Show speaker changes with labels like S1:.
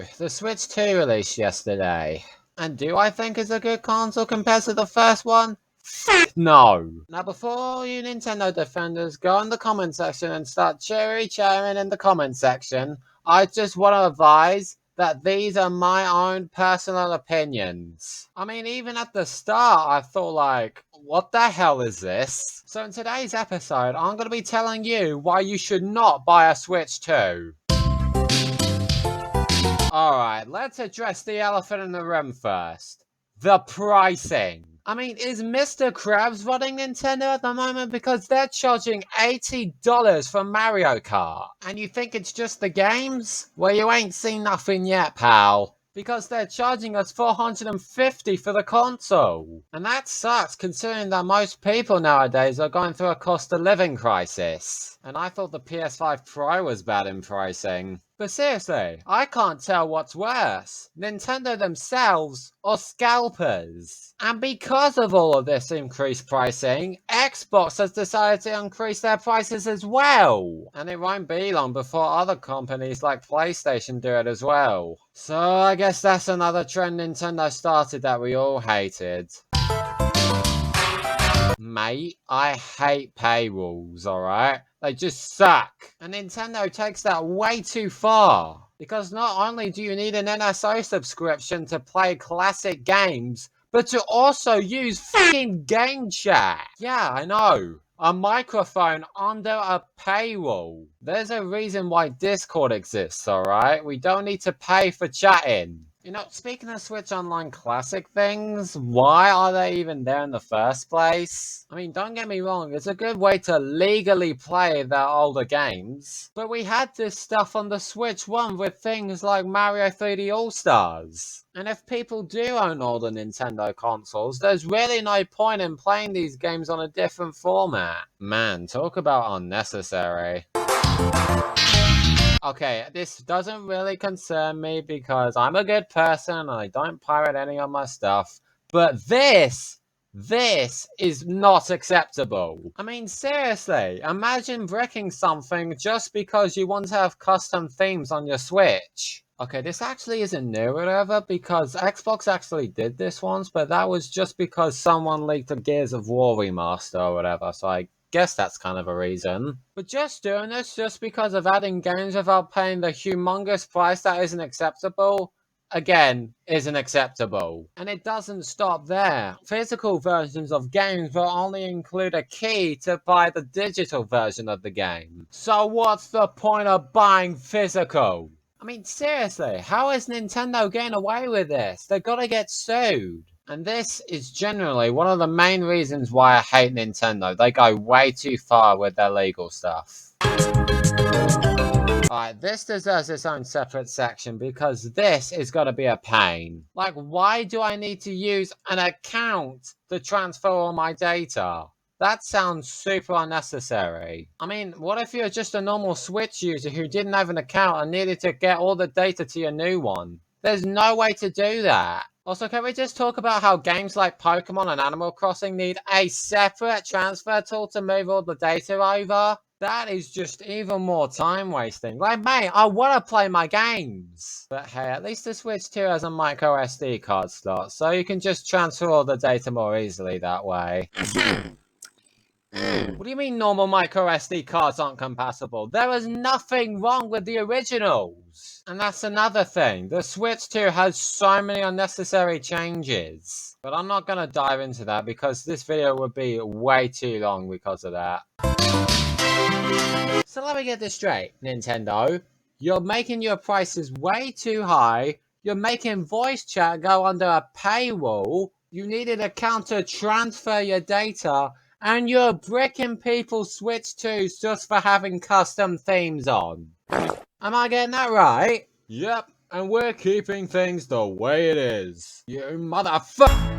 S1: So, the Switch 2 released yesterday. And do I think it's a good console compared to the first one? No. Now before all you Nintendo defenders go in the comment section and start cherry-cherrying in the comment section, I just want to advise that these are my own personal opinions. I mean, even at the start, I thought like, what the hell is this? So in today's episode, I'm going to be telling you why you should not buy a Switch 2. Alright, let's address the elephant in the room first. The pricing. I mean, is Mr. Krabs running Nintendo at the moment because they're charging $80 for Mario Kart? And you think it's just the games? Well, you ain't seen nothing yet, pal. Because they're charging us $450 for the console. And that sucks considering that most people nowadays are going through a cost of living crisis. And I thought the PS5 Pro was bad in pricing. But seriously, I can't tell what's worse, Nintendo themselves or scalpers. And because of all of this increased pricing, Xbox has decided to increase their prices as well. And it won't be long before other companies like PlayStation do it as well. So I guess that's another trend Nintendo started that we all hated. Mate, I hate payrolls, alright? They just suck. And Nintendo takes that way too far. Because not only do you need an NSO subscription to play classic games, but to also use fucking game chat. Yeah, I know. A microphone under a paywall. There's a reason why Discord exists, alright? We don't need to pay for chatting. You know, speaking of Switch Online Classic things, why are they even there in the first place? I mean, don't get me wrong, it's a good way to legally play their older games. But we had this stuff on the Switch 1 with things like Mario 3D All-Stars. And if people do own older Nintendo consoles, there's really no point in playing these games on a different format. Man, talk about unnecessary. Okay, this doesn't really concern me because I'm a good person and I don't pirate any of my stuff. But this is not acceptable. I mean, seriously, imagine bricking something just because you want to have custom themes on your Switch. Okay, this actually isn't new or whatever because Xbox actually did this once, but that was just because someone leaked a Gears of War remaster or whatever, so I guess that's kind of a reason. But just doing this just because of adding games without paying the humongous price that isn't acceptable, again, isn't acceptable. And it doesn't stop there. Physical versions of games will only include a key to buy the digital version of the game. So what's the point of buying physical? I mean, seriously, how is Nintendo getting away with this? They're gonna get sued. And this is generally one of the main reasons why I hate Nintendo. They go way too far with their legal stuff. Alright, this deserves its own separate section because this is gonna be a pain. Like, why do I need to use an account to transfer all my data? That sounds super unnecessary. I mean, what if you're just a normal Switch user who didn't have an account and needed to get all the data to your new one? There's no way to do that. Also, can we just talk about how games like Pokemon and Animal Crossing need a separate transfer tool to move all the data over? That is just even more time wasting. Like, mate, I want to play my games. But hey, at least the Switch 2 has a micro SD card slot, so you can just transfer all the data more easily that way. What do you mean normal micro SD cards aren't compatible? There is nothing wrong with the originals. And that's another thing. The Switch 2 has so many unnecessary changes. But I'm not going to dive into that because this video would be way too long because of that. So let me get this straight, Nintendo. You're making your prices way too high. You're making voice chat go under a paywall. You need an account to transfer your data. And you're bricking people's Switch 2s just for having custom themes on. Am I getting that right? Yep, and we're keeping things the way it is. You motherfucker!